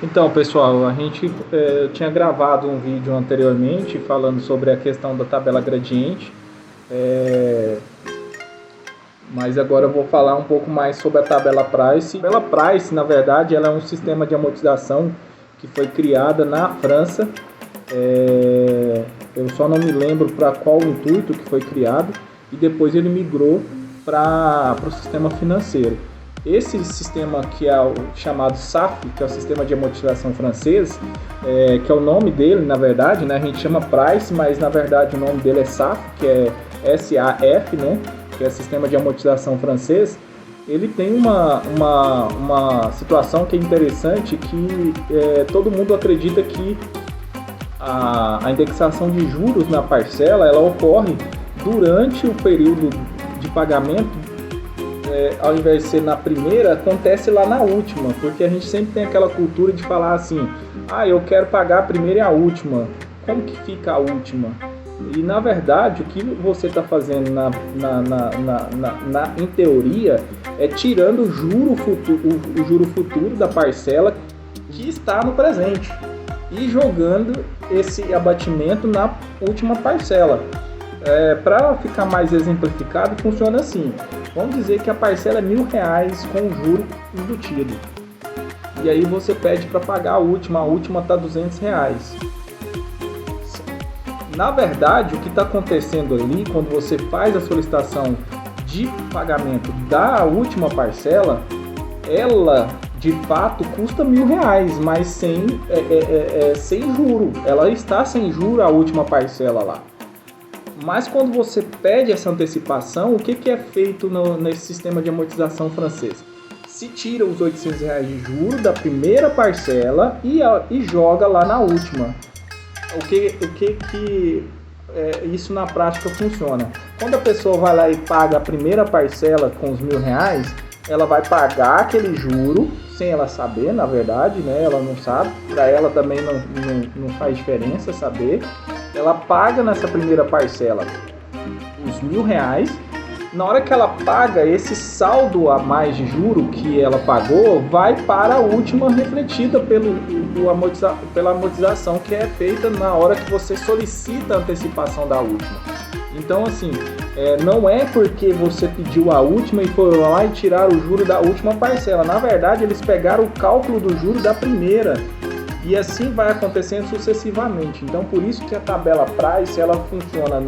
Então, pessoal, a gente tinha gravado um vídeo anteriormente falando sobre a questão da tabela gradiente, é, mas agora eu vou falar um pouco mais sobre a tabela Price. A tabela Price, na verdade, ela é um sistema de amortização que foi criada na França. Eu só não me lembro para qual intuito que foi criado, e depois ele migrou para o sistema financeiro. Esse sistema, que é o chamado SAF, que é o sistema de amortização francês, que é o nome dele, na verdade, né? A gente chama Price, mas na verdade o nome dele é SAF, que é SAF, né? Que é o sistema de amortização francês. Ele tem uma situação que é interessante, que todo mundo acredita que a indexação de juros na parcela ela ocorre durante o período de pagamento. Ao invés de ser na primeira, acontece lá na última, porque a gente sempre tem aquela cultura de falar assim: eu quero pagar a primeira e a última, como que fica a última? E na verdade o que você está fazendo em teoria é tirando o juro futuro da parcela que está no presente e jogando esse abatimento na última parcela. Para ficar mais exemplificado, funciona assim: vamos dizer que a parcela é R$1.000 com o juro embutido, e aí você pede para pagar a última está R$200. Na verdade, o que está acontecendo ali, quando você faz a solicitação de pagamento da última parcela, ela de fato custa R$1.000, mas sem juro. Ela está sem juro, a última parcela lá. Mas quando você pede essa antecipação, o que é feito nesse sistema de amortização francês? Se tira os R$800 de juros da primeira parcela e joga lá na última. O que isso na prática funciona? Quando a pessoa vai lá e paga a primeira parcela com os R$1.000, ela vai pagar aquele juro sem ela saber, na verdade, né? Ela não sabe, para ela também não faz diferença saber. Ela paga nessa primeira parcela os R$1.000. Na hora que ela paga, esse saldo a mais de juro que ela pagou vai para a última, refletida pela amortização que é feita na hora que você solicita a antecipação da última. Então, assim, não é porque você pediu a última e foi lá e tiraram o juro da última parcela. Na verdade, eles pegaram o cálculo do juro da primeira. E assim vai acontecendo sucessivamente. Então, por isso que a tabela Price ela funciona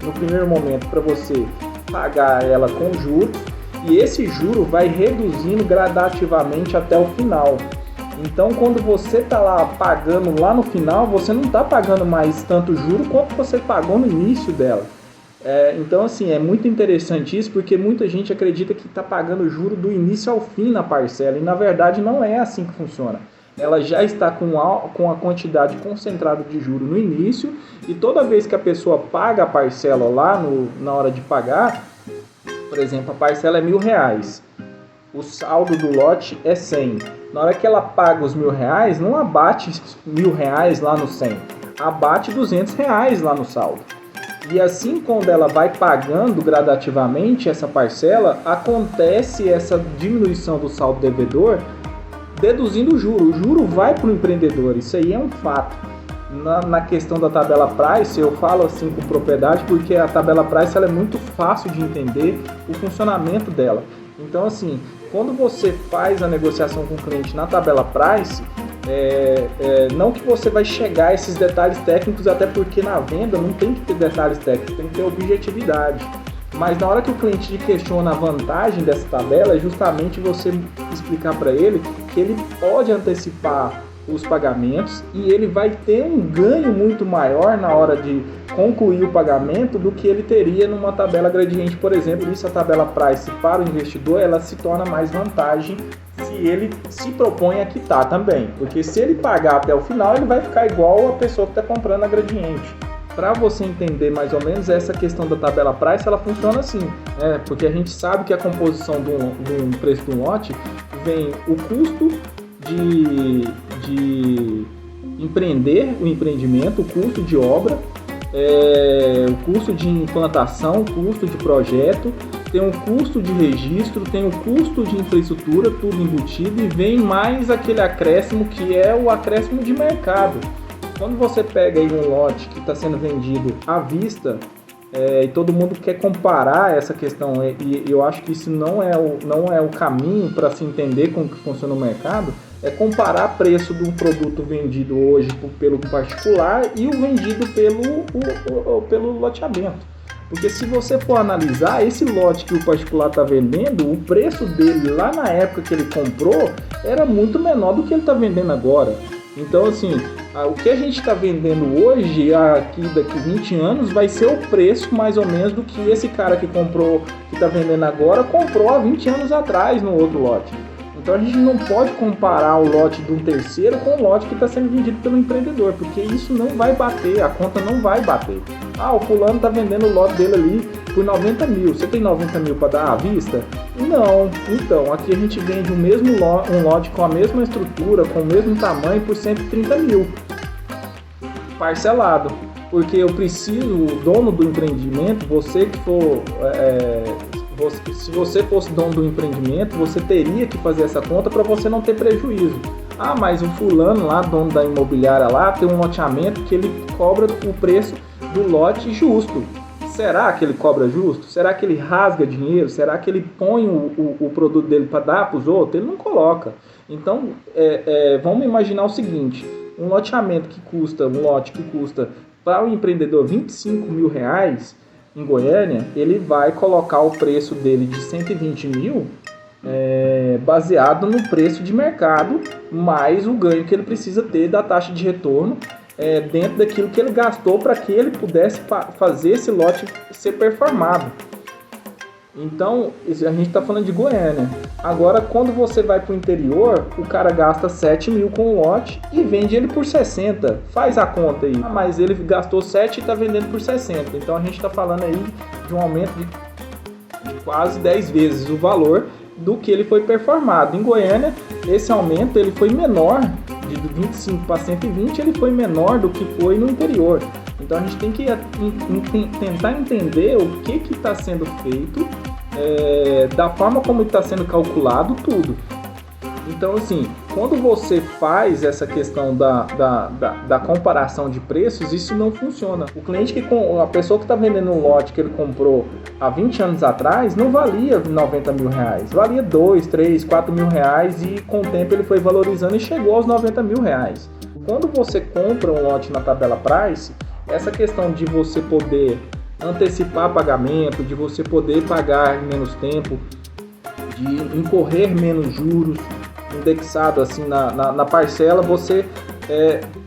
no primeiro momento para você pagar ela com juros, e esse juro vai reduzindo gradativamente até o final. Então, quando você está lá pagando lá no final, você não está pagando mais tanto juro quanto você pagou no início dela. Então, assim, é muito interessante isso, porque muita gente acredita que está pagando juro do início ao fim na parcela, e na verdade não é assim que funciona. Ela já está com a quantidade concentrada de juro no início, e toda vez que a pessoa paga a parcela lá na hora de pagar, por exemplo, a parcela é R$1.000, o saldo do lote é 100. Na hora que ela paga os R$1.000, não abate R$1.000 lá no 100, abate R$200 lá no saldo. E assim, quando ela vai pagando gradativamente essa parcela, acontece essa diminuição do saldo devedor, deduzindo o juro. O juro vai para o empreendedor, isso aí é um fato. Na questão da tabela Price, eu falo assim com propriedade, porque a tabela Price ela é muito fácil de entender o funcionamento dela. Então, assim, quando você faz a negociação com o cliente na tabela Price, não que você vai chegar a esses detalhes técnicos, até porque na venda não tem que ter detalhes técnicos, tem que ter objetividade. Mas na hora que o cliente te questiona a vantagem dessa tabela, é justamente você explicar para ele que ele pode antecipar os pagamentos e ele vai ter um ganho muito maior na hora de concluir o pagamento do que ele teria numa tabela gradiente, por exemplo. Isso, a tabela Price para o investidor, ela se torna mais vantagem se ele se propõe a quitar também, porque se ele pagar até o final, ele vai ficar igual a pessoa que está comprando a gradiente. Para você entender mais ou menos essa questão da tabela Price, ela funciona assim, porque a gente sabe que a composição do preço do lote vem o custo de empreender o empreendimento, o custo de obra, o custo de implantação, o custo de projeto, tem um custo de registro, tem um custo de infraestrutura, tudo embutido, e vem mais aquele acréscimo que é o acréscimo de mercado. Quando você pega aí um lote que está sendo vendido à vista, e todo mundo quer comparar essa questão, e eu acho que isso não é o caminho para se entender como que funciona o mercado, é comparar preço de um produto vendido hoje pelo particular e o vendido pelo loteamento. Porque se você for analisar, esse lote que o particular está vendendo, o preço dele lá na época que ele comprou era muito menor do que ele está vendendo agora. Então, assim, o que a gente está vendendo hoje, daqui 20 anos, vai ser o preço mais ou menos do que esse cara que comprou, que está vendendo agora, comprou há 20 anos atrás no outro lote. Então a gente não pode comparar o lote de um terceiro com o lote que está sendo vendido pelo empreendedor, porque isso não vai bater, a conta não vai bater. O fulano está vendendo o lote dele ali por 90 mil, você tem 90 mil para dar à vista? Não, então aqui a gente vende um lote com a mesma estrutura, com o mesmo tamanho por 130 mil, parcelado. Porque eu preciso, o dono do empreendimento, você que for... se você fosse dono do empreendimento, você teria que fazer essa conta para você não ter prejuízo. Mas o fulano lá, dono da imobiliária lá, tem um loteamento que ele cobra o preço do lote justo. Será que ele cobra justo? Será que ele rasga dinheiro? Será que ele põe o produto dele para dar para os outros? Ele não coloca. Então, vamos imaginar o seguinte, um lote que custa para o empreendedor 25 mil reais, em Goiânia, ele vai colocar o preço dele de 120 mil baseado no preço de mercado, mais o ganho que ele precisa ter da taxa de retorno dentro daquilo que ele gastou para que ele pudesse fazer esse lote ser performado. Então, a gente está falando de Goiânia. Agora, quando você vai para o interior, o cara gasta 7 mil com o lote e vende ele por 60. Faz a conta aí. Mas ele gastou 7 e está vendendo por 60. Então, a gente está falando aí de um aumento de quase 10 vezes o valor do que ele foi performado. Em Goiânia, esse aumento ele foi menor, de 25 para 120, ele foi menor do que foi no interior. Então a gente tem que tentar entender o que está sendo feito, da forma como está sendo calculado tudo. Então, assim, quando você faz essa questão da comparação de preços, isso não funciona. O cliente a pessoa que está vendendo um lote que ele comprou há 20 anos atrás, não valia 90 mil reais. Valia 2, 3, 4 mil reais e com o tempo ele foi valorizando e chegou aos 90 mil reais. Quando você compra um lote na tabela Price, essa questão de você poder antecipar pagamento, de você poder pagar em menos tempo, de incorrer menos juros, indexado assim na parcela, você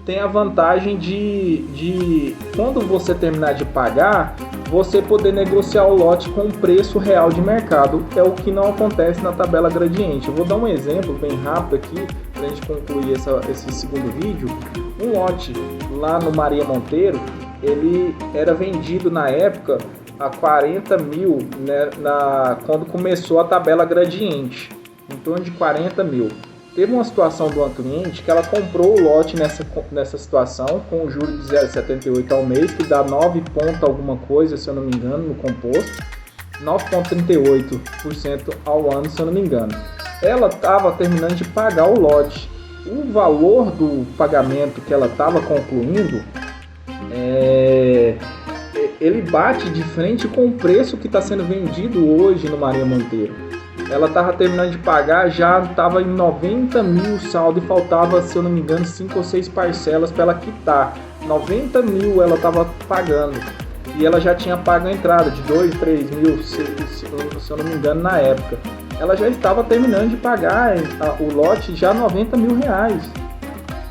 tem a vantagem de quando você terminar de pagar, você poder negociar o lote com o preço real de mercado. É o que não acontece na tabela gradiente. Eu vou dar um exemplo bem rápido aqui para a gente concluir esse segundo vídeo. Um lote lá no Maria Monteiro, ele era vendido na época a 40 mil, né, quando começou a tabela gradiente, em torno de 40 mil. Teve uma situação de uma cliente que ela comprou o lote nessa situação com o juro de 0,78 ao mês, que dá 9 ponto alguma coisa, se eu não me engano, no composto, 9,38% ao ano, se eu não me engano. Ela estava terminando de pagar o lote. O valor do pagamento que ela estava concluindo, ele bate de frente com o preço que está sendo vendido hoje no Maria Monteiro. Ela estava terminando de pagar, já estava em 90 mil saldo e faltava, se eu não me engano, 5 ou 6 parcelas para ela quitar. 90 mil ela estava pagando e ela já tinha pago a entrada de 2, 3 mil, se eu não me engano, na época. Ela já estava terminando de pagar o lote já 90 mil reais.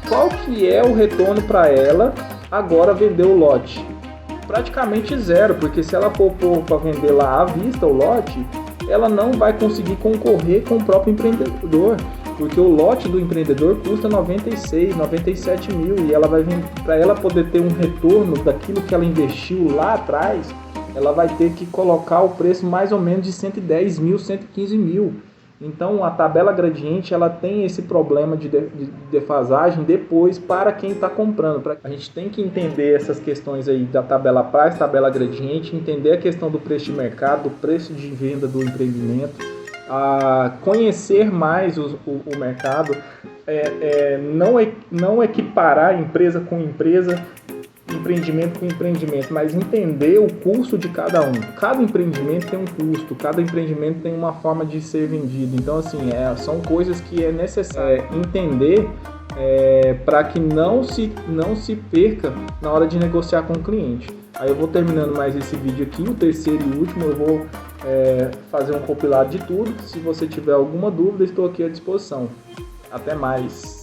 Qual que é o retorno para ela agora vender o lote? Praticamente zero, porque se ela for para vender lá à vista o lote, ela não vai conseguir concorrer com o próprio empreendedor, porque o lote do empreendedor custa 96, 97 mil e ela vai para ela poder ter um retorno daquilo que ela investiu lá atrás, ela vai ter que colocar o preço mais ou menos de 110 mil, 115 mil. Então a tabela gradiente ela tem esse problema de defasagem depois para quem está comprando. A gente tem que entender essas questões aí da tabela price, tabela gradiente, entender a questão do preço de mercado, do preço de venda do empreendimento, conhecer mais o mercado, não equiparar empresa com empresa, empreendimento com empreendimento, mas entender o custo de cada um. Cada empreendimento tem um custo, cada empreendimento tem uma forma de ser vendido. Então, assim, são coisas que é necessário entender para que não se perca na hora de negociar com o cliente. Aí eu vou terminando mais esse vídeo aqui, o terceiro e último, eu vou fazer um compilado de tudo. Se você tiver alguma dúvida, estou aqui à disposição. Até mais!